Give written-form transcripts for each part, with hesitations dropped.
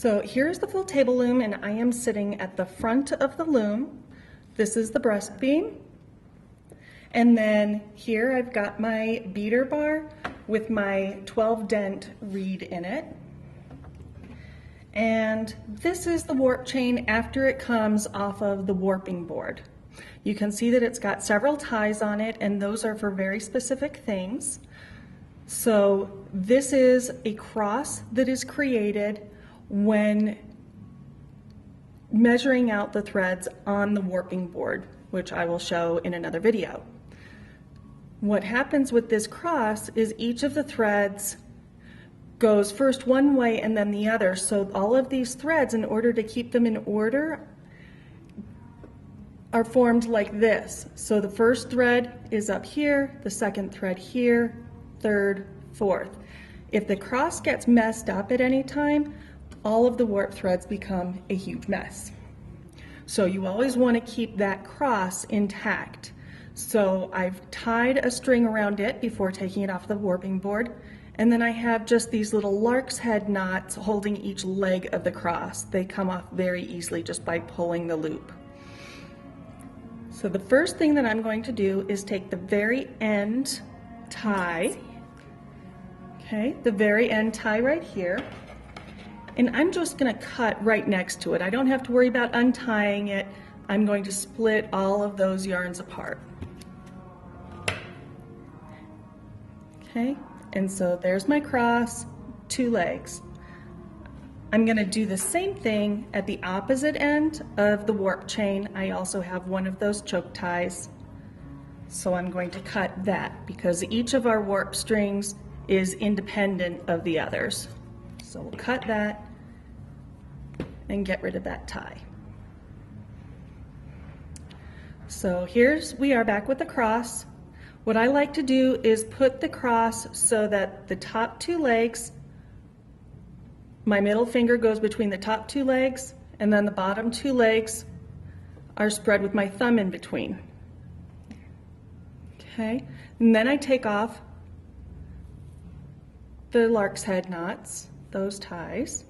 So here's the full table loom, and I am sitting at the front of the loom. This is the breast beam. And then here I've got my beater bar with my 12 dent reed in it. And this is the warp chain after it comes off of the warping board. You can see that it's got several ties on it, and those are for very specific things. So this is a cross that is created when measuring out the threads on the warping board, which I will show in another video. What happens with this cross is each of the threads goes first one way and then the other. So all of these threads, in order to keep them in order, are formed like this. So the first thread is up here, the second thread here, third, fourth. If the cross gets messed up at any time, all of the warp threads become a huge mess. So you always want to keep that cross intact. So I've tied a string around it before taking it off the warping board, and then I have just these little lark's head knots holding each leg of the cross. They come off very easily just by pulling the loop. So the first thing that I'm going to do is take the very end tie, okay, the very end tie right here, and I'm just going to cut right next to it. I don't have to worry about untying it. I'm going to split all of those yarns apart. Okay, and so there's my cross, 2 legs. I'm going to do the same thing at the opposite end of the warp chain. I also have one of those choke ties, so I'm going to cut that because each of our warp strings is independent of the others. So we'll cut that and get rid of that tie. So we are back with the cross. What I like to do is put the cross so that the top 2 legs, my middle finger goes between the top 2 legs, and then the bottom 2 legs are spread with my thumb in between. Okay, and then I take off the lark's head knots, those ties.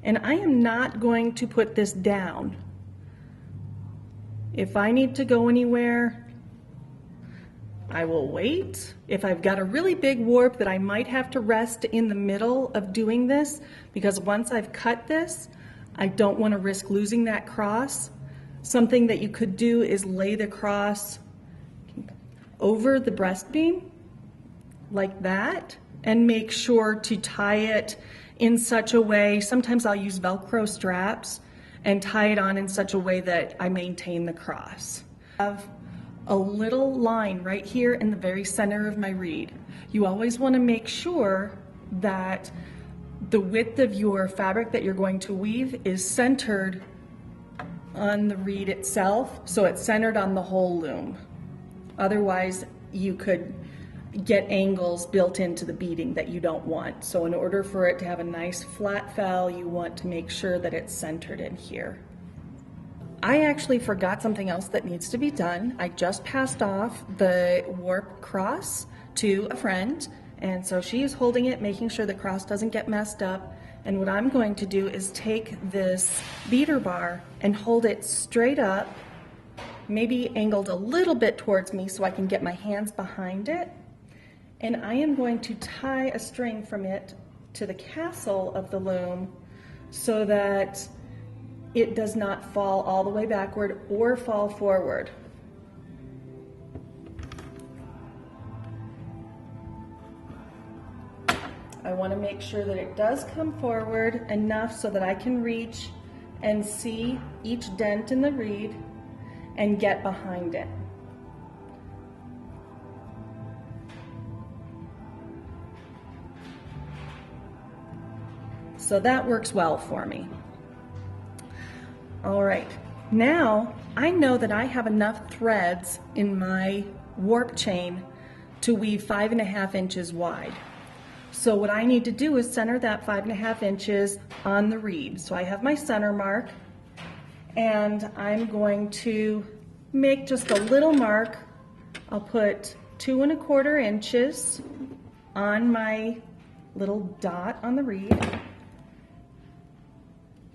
And I am not going to put this down. If I need to go anywhere, I will wait. If I've got a really big warp that I might have to rest in the middle of doing this, because once I've cut this, I don't want to risk losing that cross. Something that you could do is lay the cross over the breast beam like that and make sure to tie it in such a way. Sometimes I'll use Velcro straps and tie it on in such a way that I maintain the cross. I have a little line right here in the very center of my reed. You always want to make sure that the width of your fabric that you're going to weave is centered on the reed itself, so it's centered on the whole loom. Otherwise, you could get angles built into the beading that you don't want. So in order for it to have a nice flat fell, you want to make sure that it's centered in here. I actually forgot something else that needs to be done. I just passed off the warp cross to a friend, and so she is holding it, making sure the cross doesn't get messed up. And what I'm going to do is take this beater bar and hold it straight up, maybe angled a little bit towards me so I can get my hands behind it. And I am going to tie a string from it to the castle of the loom so that it does not fall all the way backward or fall forward. I want to make sure that it does come forward enough so that I can reach and see each dent in the reed and get behind it. So that works well for me. All right, now I know that I have enough threads in my warp chain to weave 5.5 inches wide. So what I need to do is center that 5.5 inches on the reed. So I have my center mark, and I'm going to make just a little mark. I'll put 2 1/4 inches on my little dot on the reed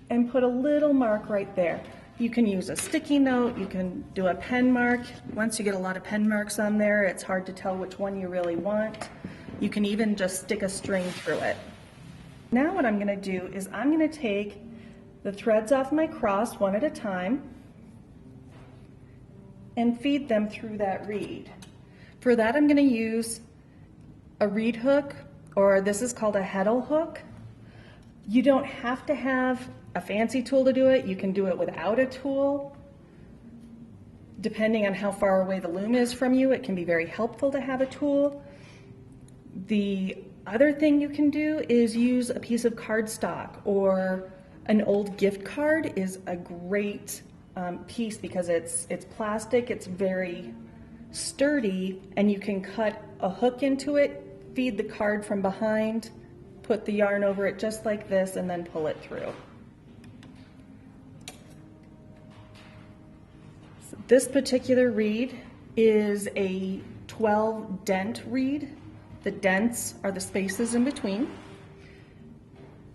and put a little mark right there. You can use a sticky note, you can do a pen mark. Once you get a lot of pen marks on there, it's hard to tell which one you really want. You can even just stick a string through it. Now what I'm going to do is I'm going to take the threads off my cross one at a time and feed them through that reed. For that I'm going to use a reed hook, or this is called a heddle hook. You don't have to have a fancy tool to do it. You can do it without a tool. Depending on how far away the loom is from you, it can be very helpful to have a tool. The other thing you can do is use a piece of cardstock, or an old gift card is a great piece because it's plastic, it's very sturdy, and you can cut a hook into it, feed the card from behind, put the yarn over it just like this, and then pull it through. So this particular reed is a 12 dent reed. The dents are the spaces in between.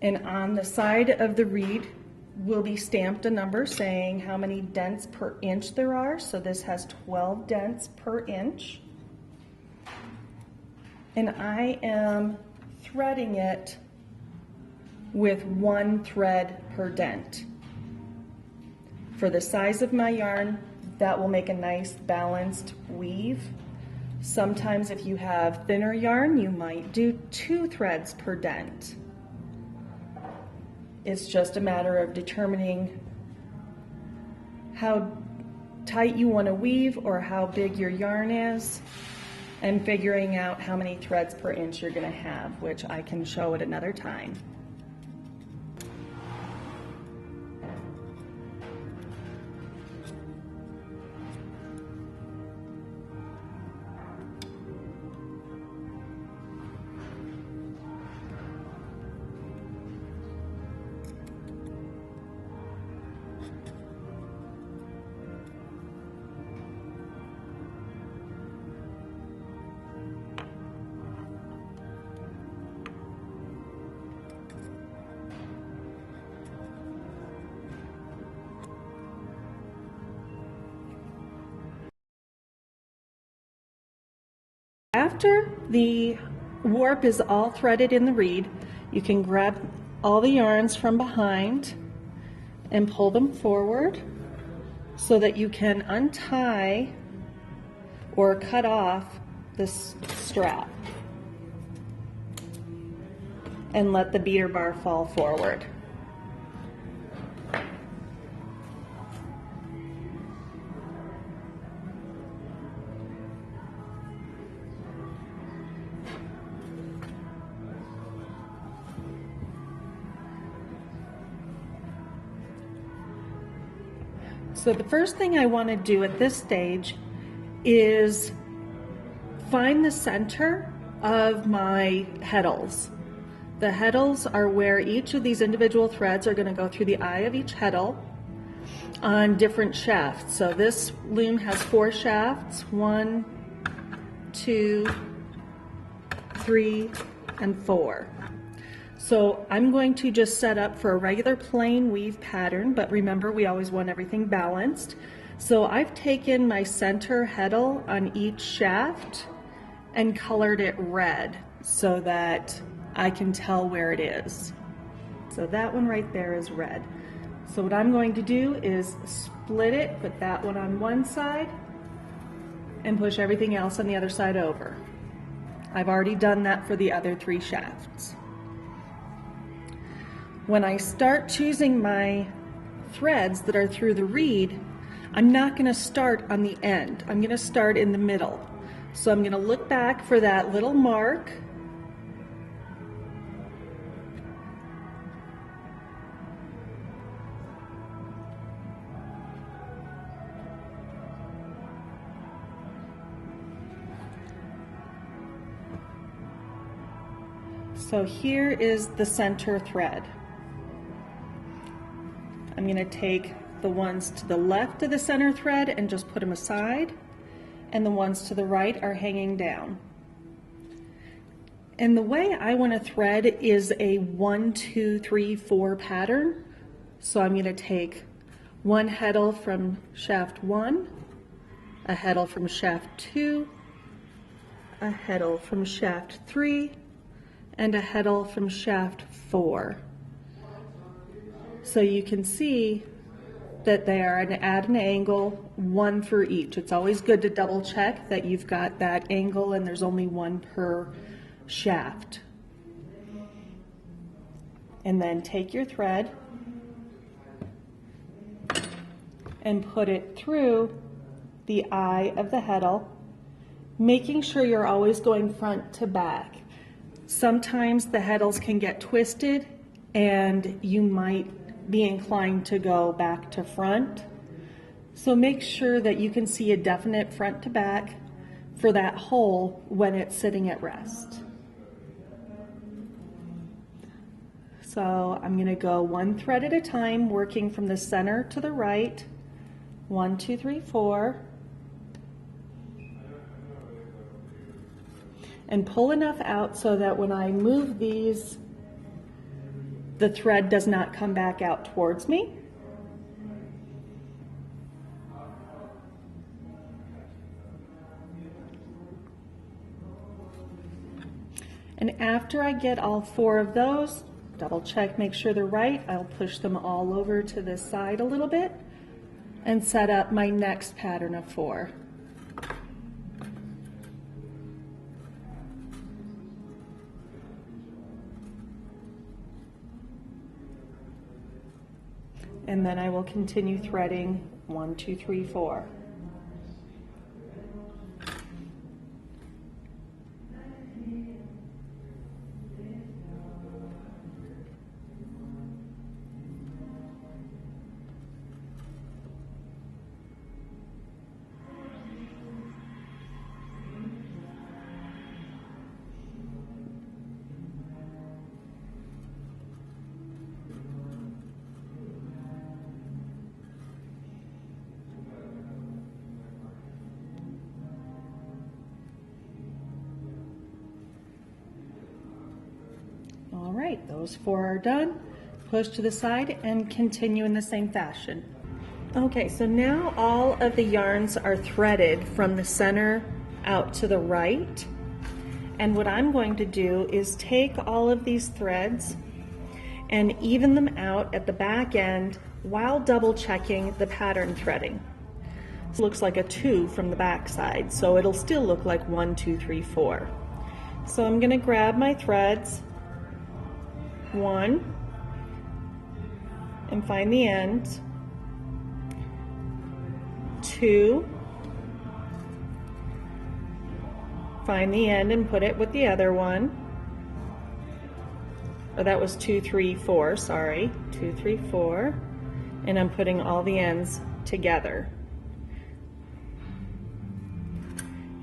And on the side of the reed will be stamped a number saying how many dents per inch there are. So this has 12 dents per inch. And I am threading it with 1 thread per dent. For the size of my yarn, that will make a nice balanced weave. Sometimes if you have thinner yarn, you might do 2 threads per dent. It's just a matter of determining how tight you want to weave or how big your yarn is, and figuring out how many threads per inch you're going to have, which I can show at another time. After the warp is all threaded in the reed, you can grab all the yarns from behind and pull them forward so that you can untie or cut off this strap and let the beater bar fall forward. So the first thing I want to do at this stage is find the center of my heddles. The heddles are where each of these individual threads are going to go through the eye of each heddle on different shafts. So this loom has 4 shafts, 1, 2, 3, and 4. So I'm going to just set up for a regular plain weave pattern, but remember we always want everything balanced. So I've taken my center heddle on each shaft and colored it red so that I can tell where it is. So that one right there is red. So what I'm going to do is split it, put that one on one side, and push everything else on the other side over. I've already done that for the other 3 shafts. When I start choosing my threads that are through the reed, I'm not going to start on the end. I'm going to start in the middle. So I'm going to look back for that little mark. So here is the center thread. I'm going to take the ones to the left of the center thread and just put them aside, and the ones to the right are hanging down. And the way I want to thread is a 1, 2, 3, 4 pattern. So I'm going to take one heddle from shaft 1, a heddle from shaft 2, a heddle from shaft 3, and a heddle from shaft 4. So you can see that they are at an angle, one for each. It's always good to double check that you've got that angle and there's only one per shaft. And then take your thread and put it through the eye of the heddle, making sure you're always going front to back. Sometimes the heddles can get twisted and you might be inclined to go back to front. So make sure that you can see a definite front to back for that hole when it's sitting at rest. So I'm going to go one thread at a time, working from the center to the right. 1, 2, 3, 4. And pull enough out so that when I move these, the thread does not come back out towards me. And after I get all 4 of those, double check, make sure they're right. I'll push them all over to this side a little bit and set up my next pattern of 4. And then I will continue threading 1, 2, 3, 4. All right, those 4 are done. Push to the side and continue in the same fashion. Okay, so now all of the yarns are threaded from the center out to the right. And what I'm going to do is take all of these threads and even them out at the back end while double checking the pattern threading. This looks like a 2 from the back side, so it'll still look like 1, 2, 3, 4. So I'm going to grab my threads, 1, and find the end, 2, find the end and put it with the other one. Or that was 2, 3, 4, sorry, 2, 3, 4, and I'm putting all the ends together.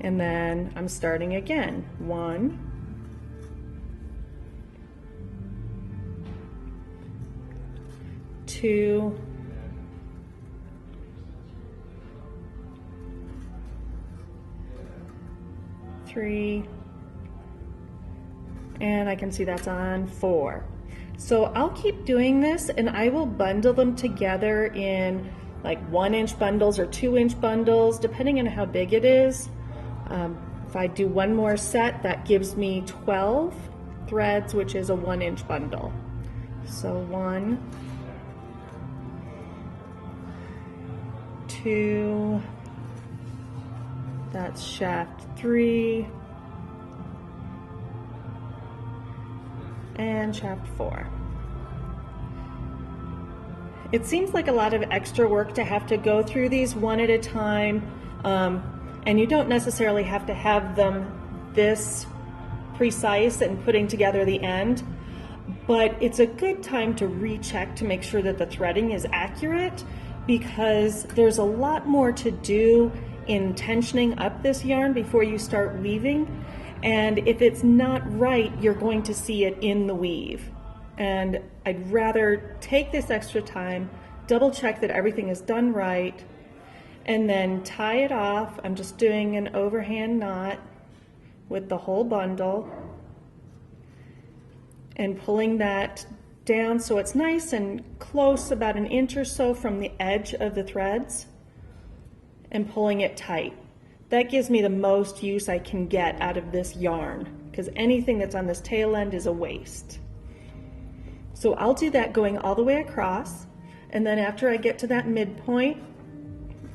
And then I'm starting again, 1, 2, 3, and I can see that's on 4. So I'll keep doing this and I will bundle them together in like 1-inch bundles or 2-inch bundles, depending on how big it is. If I do one more set, that gives me 12 threads, which is a 1-inch bundle. So 1, 2, that's shaft 3, and shaft 4. It seems like a lot of extra work to have to go through these one at a time, and you don't necessarily have to have them this precise and putting together the end, but it's a good time to recheck to make sure that the threading is accurate, because there's a lot more to do in tensioning up this yarn before you start weaving, and if it's not right, you're going to see it in the weave. And I'd rather take this extra time, double check that everything is done right, and then tie it off. I'm just doing an overhand knot with the whole bundle. and pulling that down so it's nice and close, about an inch or so from the edge of the threads, and pulling it tight. That gives me the most use I can get out of this yarn, because anything that's on this tail end is a waste. So I'll do that going all the way across, and then after I get to that midpoint,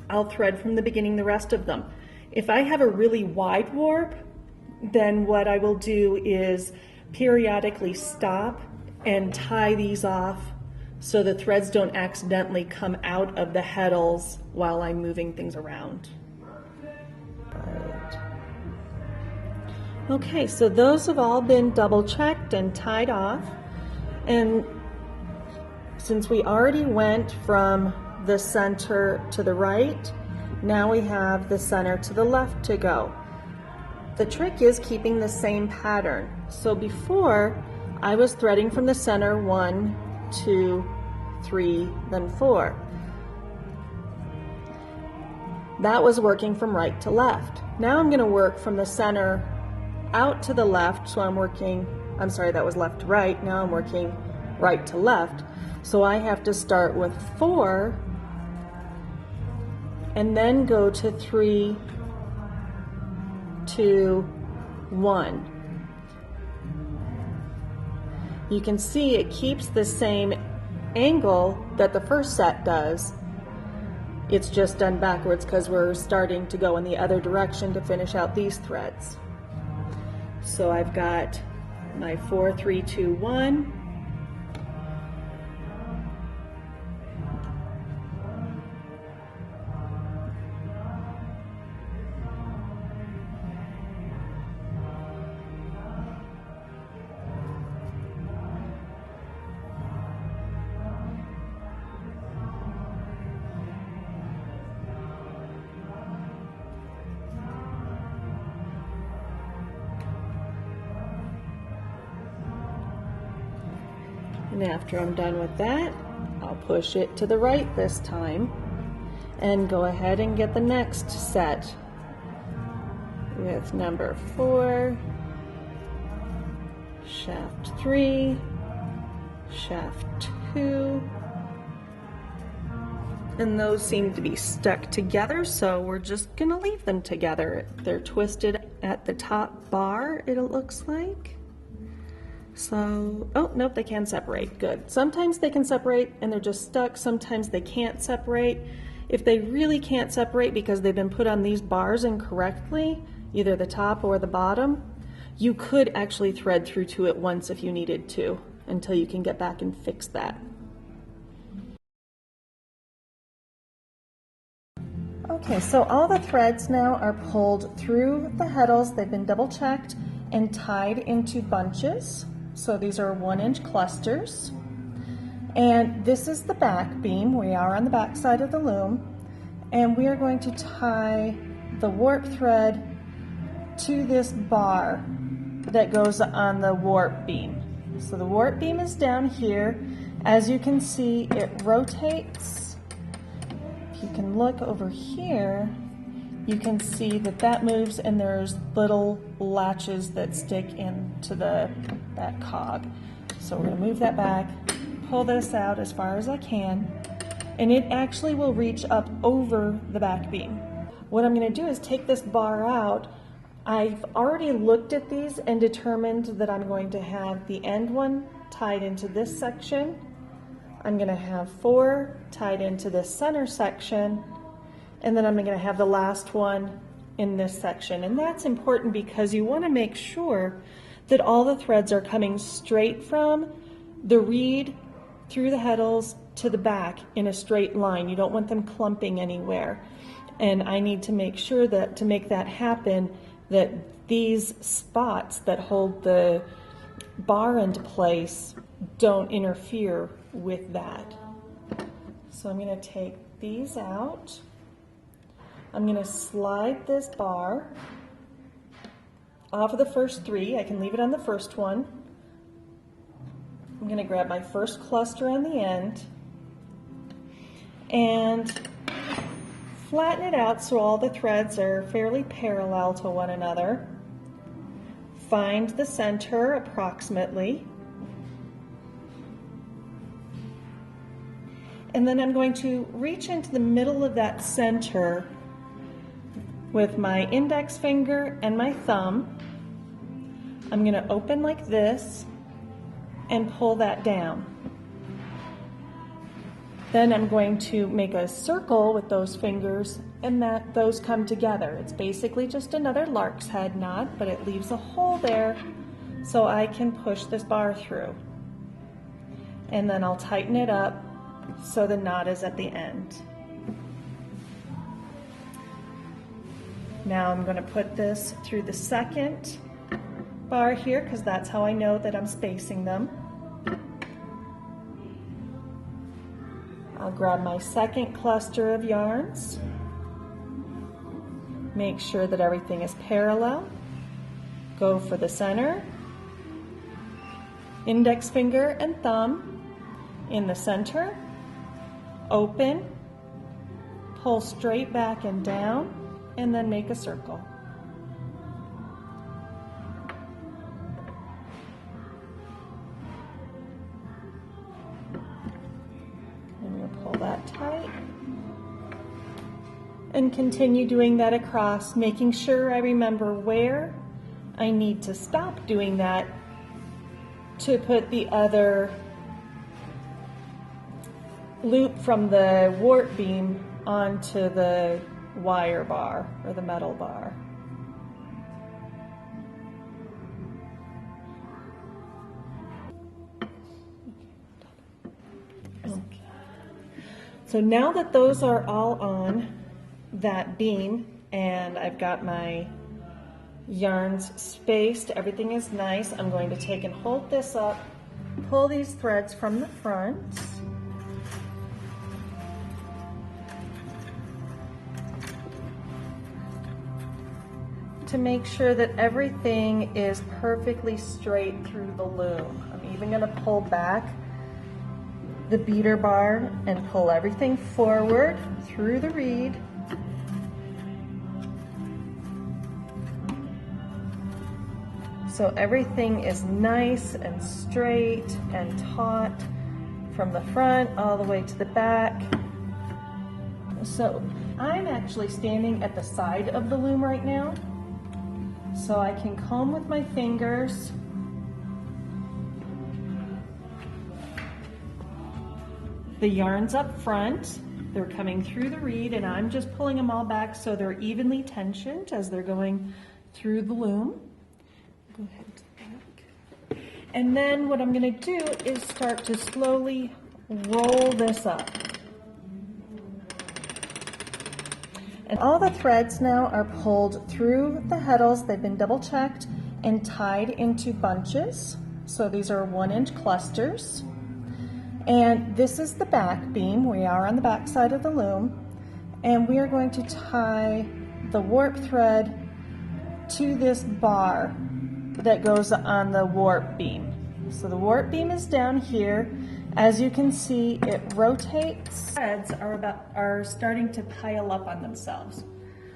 I'll thread from the beginning the rest of them. If I have a really wide warp, then what I will do is periodically stop and tie these off so the threads don't accidentally come out of the heddles while I'm moving things around. Right. Okay, so those have all been double checked and tied off. And since we already went from the center to the right, now we have the center to the left to go. The trick is keeping the same pattern. So before, I was threading from the center 1, 2, 3, then 4. That was working from right to left. Now I'm going to work from the center out to the left, so I'm sorry, that was left to right. Now I'm working right to left. So I have to start with 4 and then go to 3, 2, 1. You can see it keeps the same angle that the first set does. It's just done backwards because we're starting to go in the other direction to finish out these threads. So I've got my 4, 3, 2, 1. And after I'm done with that, I'll push it to the right this time and go ahead and get the next set with number 4, shaft 3, shaft 2, and those seem to be stuck together, so we're just gonna leave them together. They're twisted at the top bar, it looks like. So, oh, nope, they can separate, good. Sometimes they can separate and they're just stuck, sometimes they can't separate. If they really can't separate because they've been put on these bars incorrectly, either the top or the bottom, you could actually thread through to it once if you needed to, until you can get back and fix that. Okay, so all the threads now are pulled through the heddles. They've been double checked and tied into bunches. So these are 1-inch clusters. And this is the back beam. We are on the back side of the loom. And we are going to tie the warp thread to this bar that goes on the warp beam. So the warp beam is down here. As you can see, it rotates. If you can look over here, you can see that that moves and there's little latches that stick into that cog. So we're going to move that back, pull this out as far as I can, and it actually will reach up over the back beam. What I'm going to do is take this bar out. I've already looked at these and determined that I'm going to have the end one tied into this section. I'm going to have 4 tied into this center section, and then I'm going to have the last one in this section. And that's important because you want to make sure that all the threads are coming straight from the reed through the heddles to the back in a straight line. You don't want them clumping anywhere. And I need to make sure that to make that happen, that these spots that hold the bar into place don't interfere with that. So I'm going to take these out. I'm going to slide this bar off of the first 3. I can leave it on the first one. I'm going to grab my first cluster on the end and flatten it out so all the threads are fairly parallel to one another. Find the center approximately And then I'm going to reach into the middle of that center with my index finger and my thumb. I'm going to open like this and pull that down. Then I'm going to make a circle with those fingers, and those come together. It's basically just another lark's head knot, but it leaves a hole there so I can push this bar through. And then I'll tighten it up so the knot is at the end. Now I'm going to put this through the second bar here, because that's how I know that I'm spacing them. I'll grab my second cluster of yarns, make sure that everything is parallel, go for the center, index finger and thumb in the center, open, pull straight back and down, and then make a circle. And we'll pull that tight. And continue doing that across, making sure I remember where I need to stop doing that to put the other loop from the warp beam onto the wire bar or the metal bar. Okay. So now that those are all on that beam and I've got my yarns spaced, everything is nice, I'm going to take and hold this up, pull these threads from the front, to make sure that everything is perfectly straight through the loom. I'm even going to pull back the beater bar and pull everything forward through the reed. So everything is nice and straight and taut from the front all the way to the back. So I'm actually standing at the side of the loom right now. So I can comb with my fingers. The yarns up front, they're coming through the reed, and I'm just pulling them all back so they're evenly tensioned as they're going through the loom. Go ahead to the back. And then what I'm going to do is start to slowly roll this up. And all the threads now are pulled through the heddles. They've been double checked and tied into bunches. So these are 1-inch clusters. And this is the back beam. We are on the back side of the loom. And we are going to tie the warp thread to this bar that goes on the warp beam. So the warp beam is down here. As you can see, it rotates. Threads are starting to pile up on themselves.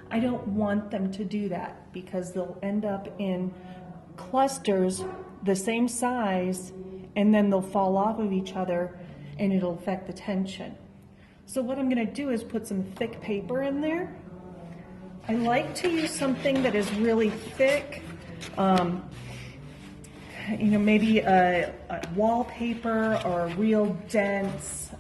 I don't want them to do that because they'll end up in clusters the same size, and then they'll fall off of each other and it'll affect the tension. So what I'm going to do is put some thick paper in there. I like to use something that is really thick. You know, maybe a wallpaper or a real dense,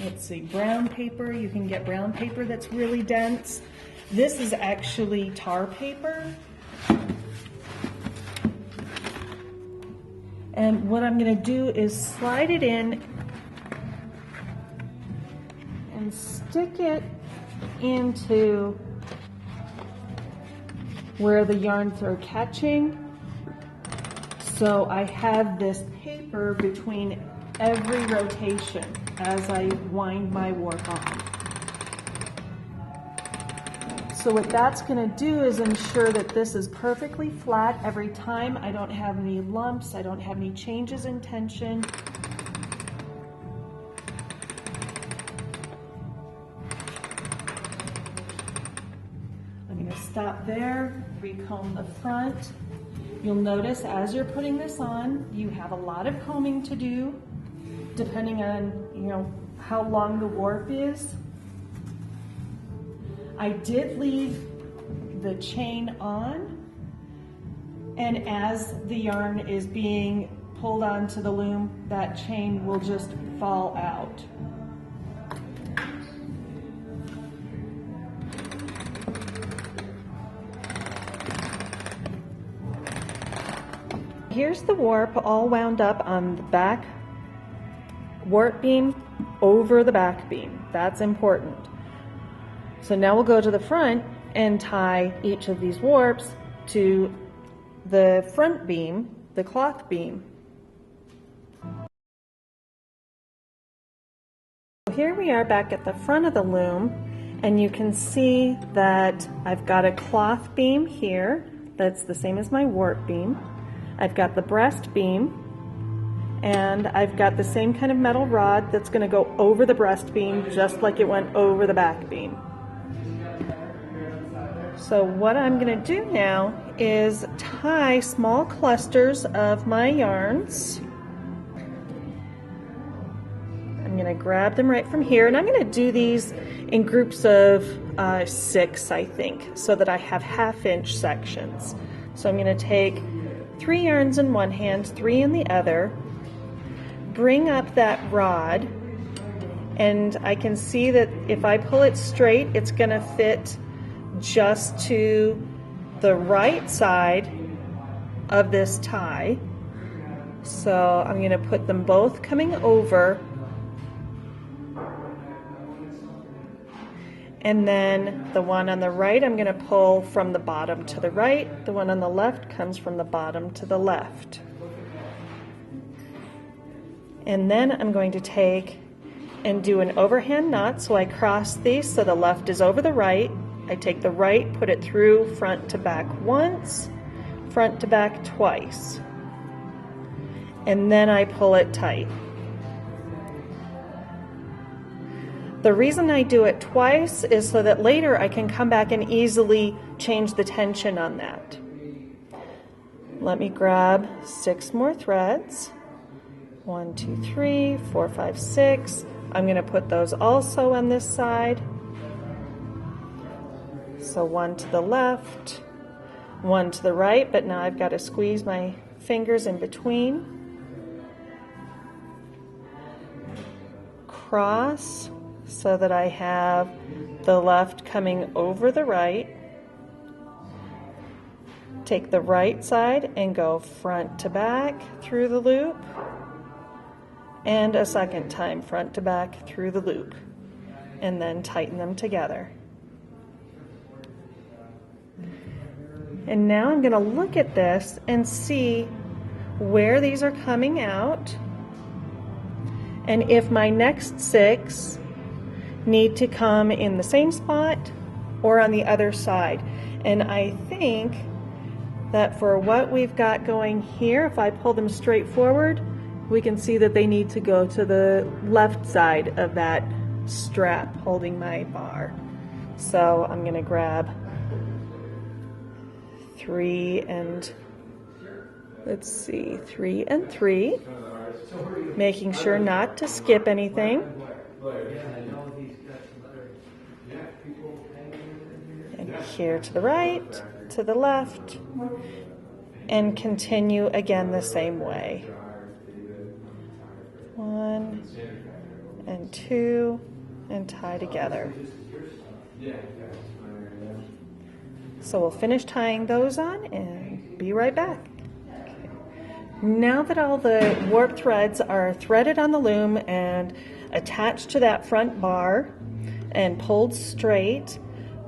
let's see, brown paper. You can get brown paper that's really dense. This is actually tar paper. And what I'm going to do is slide it in and stick it into where the yarns are catching. So I have this paper between every rotation as I wind my warp on. So what that's going to do is ensure that this is perfectly flat every time. I don't have any lumps, I don't have any changes in tension. Stop there, recomb the front. You'll notice as you're putting this on, you have a lot of combing to do. depending on, you know, how long the warp is. I did leave the chain on, and as the yarn is being pulled onto the loom, that chain will just fall out. Here's the warp all wound up on the back warp beam over the back beam. That's important. So now we'll go to the front and tie each of these warps to the front beam, the cloth beam. Here we are back at the front of the loom, and you can see that I've got a cloth beam here that's the same as my warp beam. I've got the breast beam, and I've got the same kind of metal rod that's going to go over the breast beam just like it went over the back beam. So what I'm going to do now is tie small clusters of my yarns. I'm going to grab them right from here, and I'm going to do these in groups of 6, I think, so that I have 1/2-inch sections. So I'm going to take 3 yarns in one hand, 3 in the other, bring up that rod, and I can see that if I pull it straight, it's going to fit just to the right side of this tie. So I'm going to put them both coming over, and then the one on the right I'm going to pull from the bottom to the right. The one on the left comes from the bottom to the left. And then I'm going to take and do an overhand knot. So I cross these so the left is over the right. I take the right, put it through front to back once, front to back twice, and then I pull it tight. The reason I do it twice is so that later I can come back and easily change the tension on that. Let me grab 6 more threads. 1, 2, 3, 4, 5, 6. I'm going to put those also on this side. So 1 to the left, 1 to the right, but now I've got to squeeze my fingers in between. Cross so that I have the left coming over the right. Take the right side and go front to back through the loop, and a second time front to back through the loop, and then tighten them together. And now I'm going to look at this and see where these are coming out, and if my next 6 need to come in the same spot or on the other side. And I think that for what we've got going here, if I pull them straight forward, we can see that they need to go to the left side of that strap holding my bar. So I'm going to grab 3 and, let's see, 3 and 3, making sure not to skip anything. And here to the right, to the left, and continue again the same way. 1 and 2 and tie together. So we'll finish tying those on and be right back. Okay. Now that all the warp threads are threaded on the loom and attached to that front bar and pulled straight,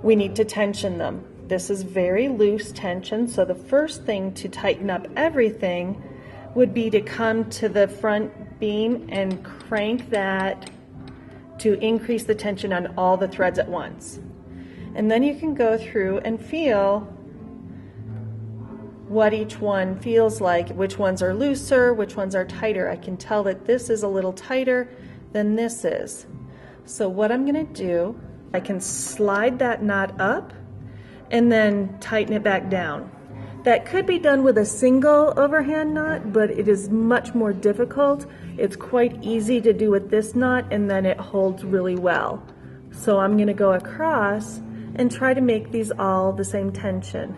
we need to tension them. This is very loose tension, so the first thing to tighten up everything would be to come to the front beam and crank that to increase the tension on all the threads at once. And then you can go through and feel what each one feels like, which ones are looser, which ones are tighter. I can tell that this is a little tighter than this is. So what I'm going to do, I can slide that knot up and then tighten it back down. That could be done with a single overhand knot, but it is much more difficult. It's quite easy to do with this knot, and then it holds really well. So I'm going to go across and try to make these all the same tension.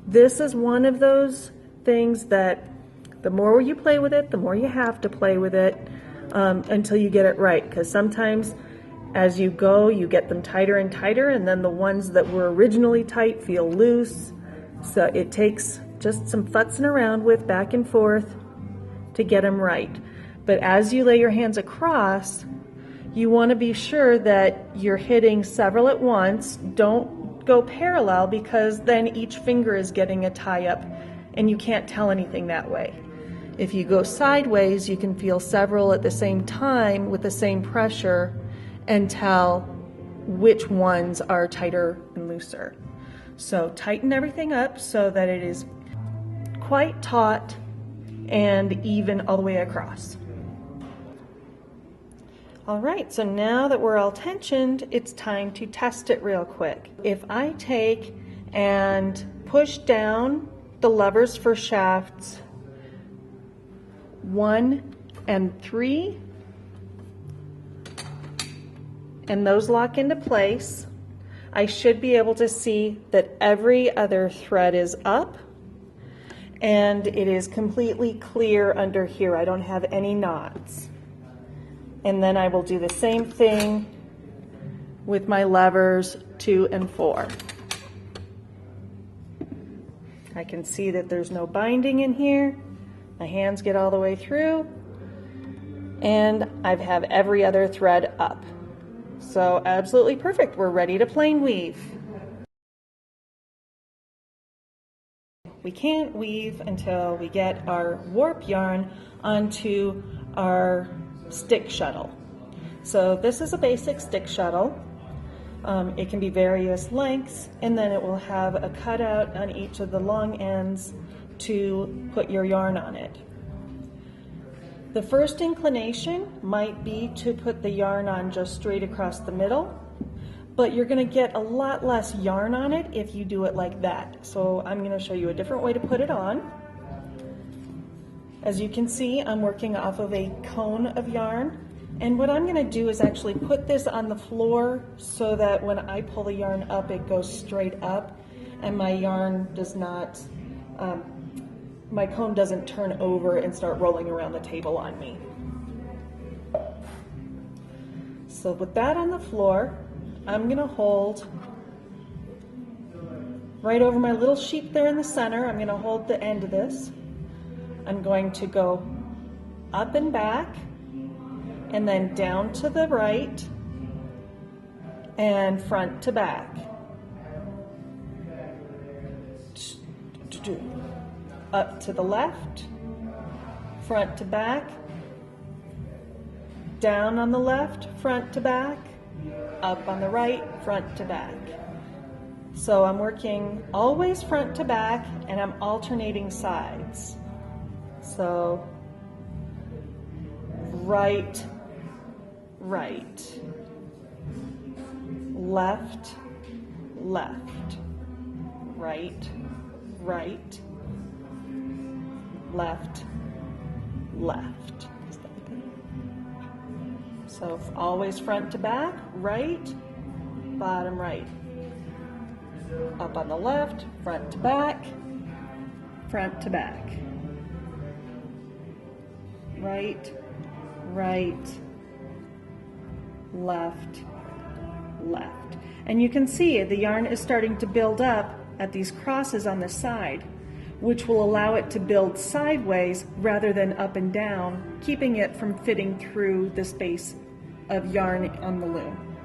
This is one of those things that the more you play with it, the more you have to play with it until you get it right, because sometimes as you go, you get them tighter and tighter, and then the ones that were originally tight feel loose. So it takes just some futzing around with back and forth to get them right. But as you lay your hands across, you want to be sure that you're hitting several at once. Don't go parallel, because then each finger is getting a tie up and you can't tell anything that way. If you go sideways, you can feel several at the same time with the same pressure and tell which ones are tighter and looser. So tighten everything up so that it is quite taut and even all the way across. All right, so now that we're all tensioned, it's time to test it real quick. If I take and push down the levers for shafts 1 and 3, and those lock into place, I should be able to see that every other thread is up and it is completely clear under here. I don't have any knots. And then I will do the same thing with my levers 2 and 4. I can see that there's no binding in here. My hands get all the way through, and I have every other thread up. So absolutely perfect. We're ready to plain weave. We can't weave until we get our warp yarn onto our stick shuttle. So this is a basic stick shuttle. It can be various lengths, and then it will have a cutout on each of the long ends to put your yarn on it. The first inclination might be to put the yarn on just straight across the middle, but you're going to get a lot less yarn on it if you do it like that. So I'm going to show you a different way to put it on. As you can see, I'm working off of a cone of yarn, and what I'm going to do is actually put this on the floor so that when I pull the yarn up, it goes straight up and my yarn does not my cone doesn't turn over and start rolling around the table on me. So with that on the floor, I'm going to hold right over my little sheep there in the center. I'm going to hold the end of this. I'm going to go up and back, and then down to the right, and front to back. Up to the left, front to back, down on the left, front to back, up on the right, front to back. So I'm working always front to back, and I'm alternating sides. So right, right, left, left, right, right, left, left. So always front to back, right, bottom right. Up on the left, front to back, front to back. Right, right, left, left. And you can see the yarn is starting to build up at these crosses on the side, which will allow it to build sideways rather than up and down, keeping it from fitting through the space of yarn on the loom.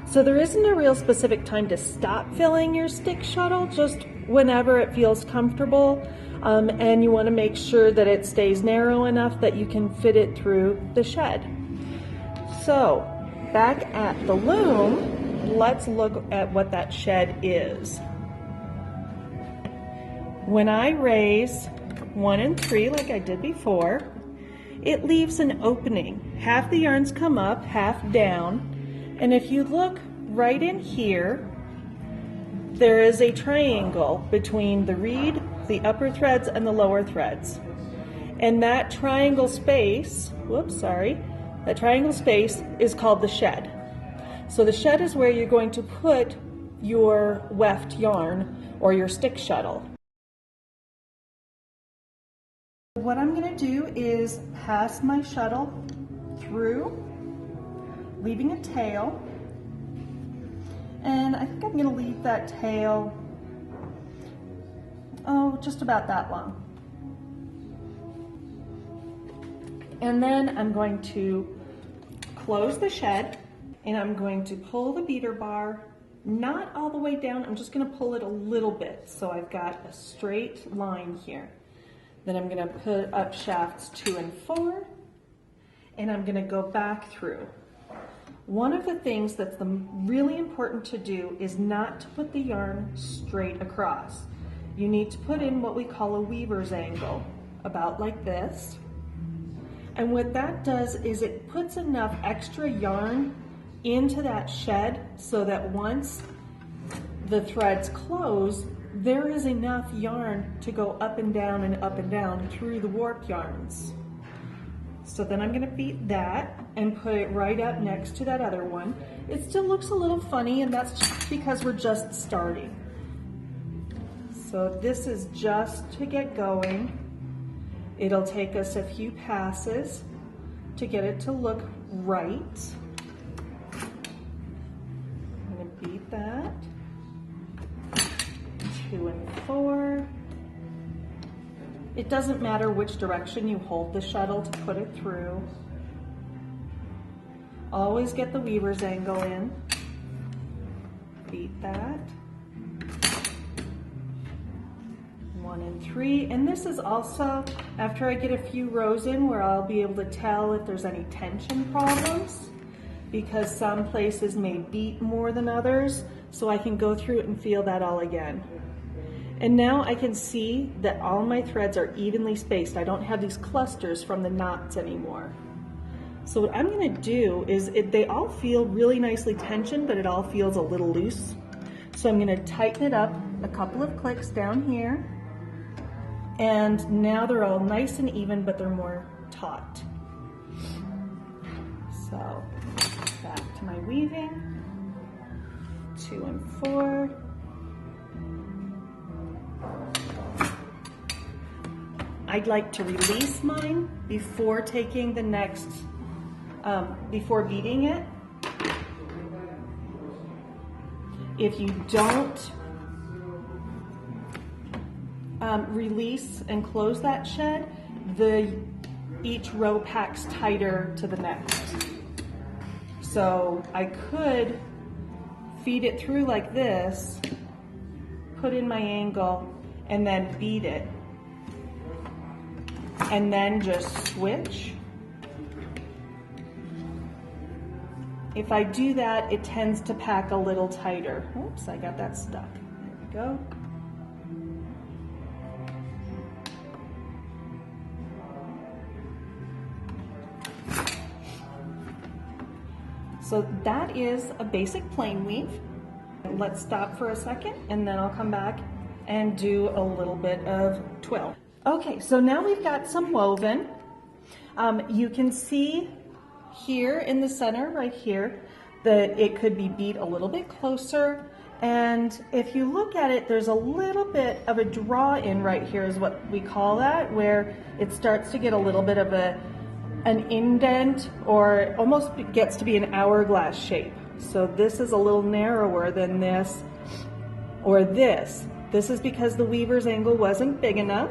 So there isn't a real specific time to stop filling your stick shuttle, just whenever it feels comfortable, and you want to make sure that it stays narrow enough that you can fit it through the shed. So back at the loom, let's look at what that shed is. When I raise 1 and 3 like I did before, it leaves an opening. Half the yarns come up, half down, and if you look right in here, there is a triangle between the reed, the upper threads, and the lower threads. And that triangle space, that triangle space is called the shed. So the shed is where you're going to put your weft yarn or your stick shuttle. What I'm going to do is pass my shuttle through, leaving a tail. And I think I'm going to leave that tail, just about that long. And then I'm going to close the shed, and I'm going to pull the beater bar, not all the way down, I'm just going to pull it a little bit so I've got a straight line here. Then I'm going to put up shafts 2 and 4, and I'm going to go back through. One of the things that's really important to do is not to put the yarn straight across. You need to put in what we call a weaver's angle, about like this. And what that does is it puts enough extra yarn into that shed so that once the threads close, there is enough yarn to go up and down through the warp yarns. So then I'm going to beat that and put it right up next to that other one. It still looks a little funny, and that's just because we're just starting. So this is just to get going. It'll take us a few passes to get it to look right. I'm going to beat that. 2 and 4. It doesn't matter which direction you hold the shuttle to put it through. Always get the weaver's angle in. Beat that. 1 and 3. And this is also after I get a few rows in where I'll be able to tell if there's any tension problems, because some places may beat more than others, so I can go through it and feel that all again. And now I can see that all my threads are evenly spaced. I don't have these clusters from the knots anymore. So what I'm going to do is, they all feel really nicely tensioned, but it all feels a little loose. So I'm going to tighten it up a couple of clicks down here. And now they're all nice and even, but they're more taut. So back to my weaving. 2 and 4. I'd like to release mine before taking the next, before beating it. If you don't release and close that shed, each row packs tighter to the next. So I could feed it through like this, put in my angle, and then beat it. And then just switch. If I do that, it tends to pack a little tighter. Oops, I got that stuck. There we go. So that is a basic plain weave. Let's stop for a second, and then I'll come back and do a little bit of twill. Okay, so now we've got some woven. You can see here in the center, right here, that it could be beat a little bit closer. And if you look at it, there's a little bit of a draw in right here is what we call that, where it starts to get a little bit of an indent, or almost gets to be an hourglass shape. So this is a little narrower than this or this. This is because the weaver's angle wasn't big enough,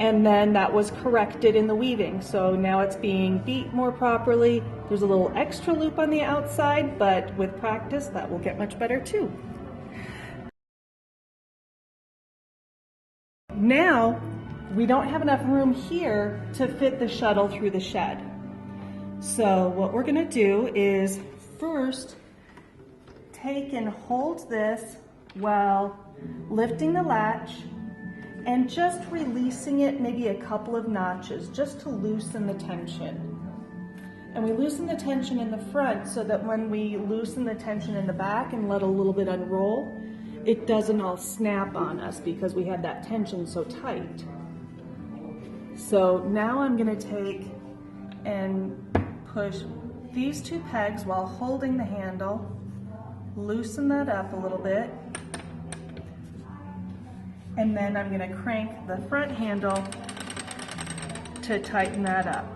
and then that was corrected in the weaving. So now it's being beat more properly. There's a little extra loop on the outside, but with practice that will get much better too. Now we don't have enough room here to fit the shuttle through the shed. So what we're going to do is first take and hold this while lifting the latch and just releasing it maybe a couple of notches just to loosen the tension. And we loosen the tension in the front so that when we loosen the tension in the back and let a little bit unroll, it doesn't all snap on us because we had that tension so tight. So now I'm going to take and push these two pegs while holding the handle, loosen that up a little bit, and then I'm going to crank the front handle to tighten that up.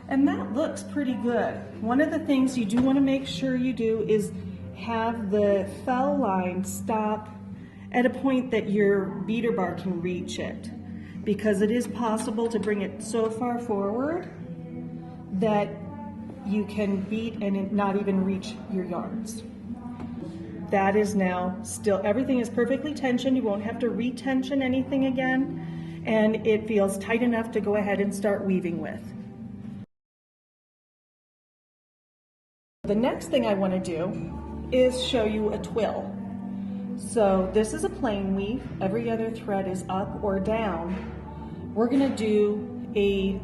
And that looks pretty good. One of the things you do want to make sure you do is have the fell line stop at a point that your beater bar can reach it, because it is possible to bring it so far forward that you can beat and not even reach your yarns. That is now still, everything is perfectly tensioned. You won't have to retension anything again, and it feels tight enough to go ahead and start weaving with. The next thing I want to do is show you a twill. So this is a plain weave. Every other thread is up or down. We're going to do a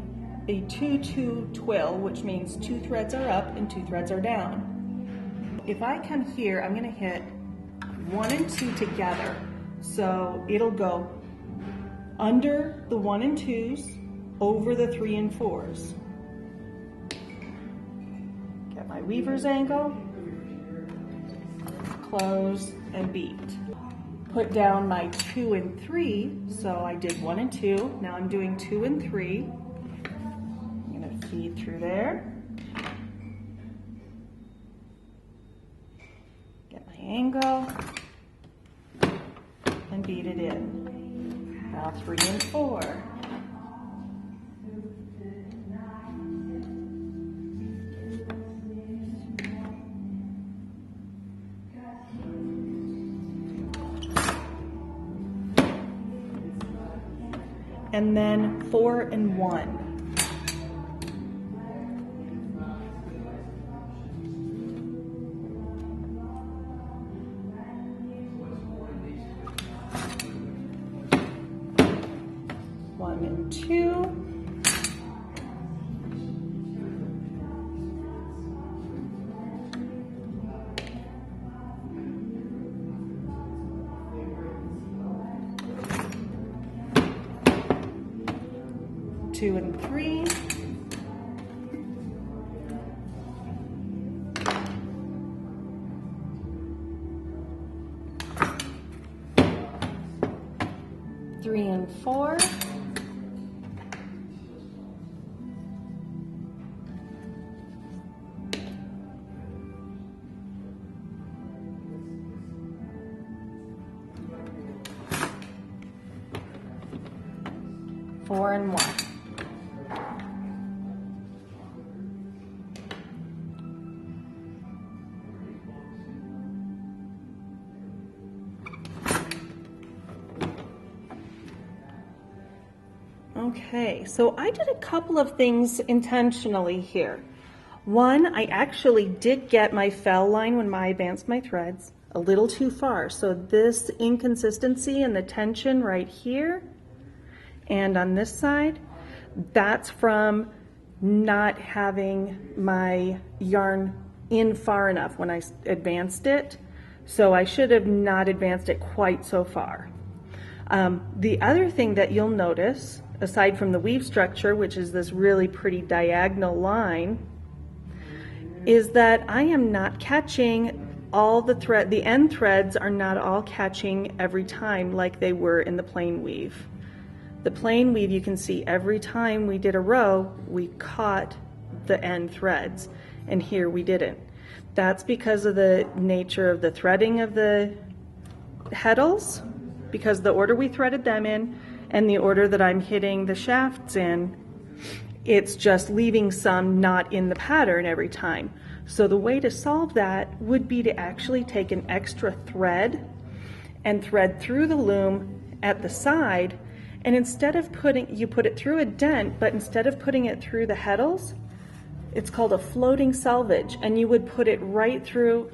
2-2 twill, which means 2 threads are up and 2 threads are down. If I come here, I'm going to hit 1 and 2 together. So it'll go under the 1 and 2s, over the 3 and 4s. Get my weaver's angle, close and beat. Put down my 2 and 3, so I did 1 and 2, now I'm doing 2 and 3. I'm going to feed through there. Get my angle and beat it in. Now 3 and 4. And then 4 and 1. One and 2. Two and 3. Three and 4. Four and 1. Okay, so I did a couple of things intentionally here. One, I actually did get my fell line when I advanced my threads a little too far. So this inconsistency and the tension right here and on this side, that's from not having my yarn in far enough when I advanced it. So I should have not advanced it quite so far. The other thing that you'll notice, aside from the weave structure, which is this really pretty diagonal line, is that I am not catching all the end threads are not all catching every time like they were in the plain weave. The plain weave, you can see every time we did a row, we caught the end threads, and here we didn't. That's because of the nature of the threading of the heddles, because the order we threaded them in and the order that I'm hitting the shafts in, it's just leaving some not in the pattern every time. So the way to solve that would be to actually take an extra thread and thread through the loom at the side, and instead of you put it through a dent, but instead of putting it through the heddles, it's called a floating selvage, and you would put it right through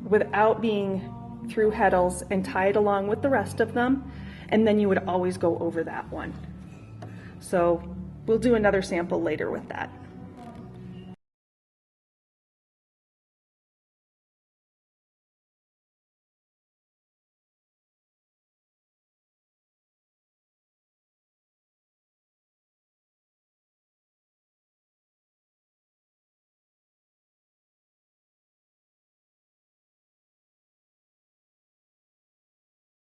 without being through heddles and tie it along with the rest of them, and then you would always go over that one. So we'll do another sample later with that.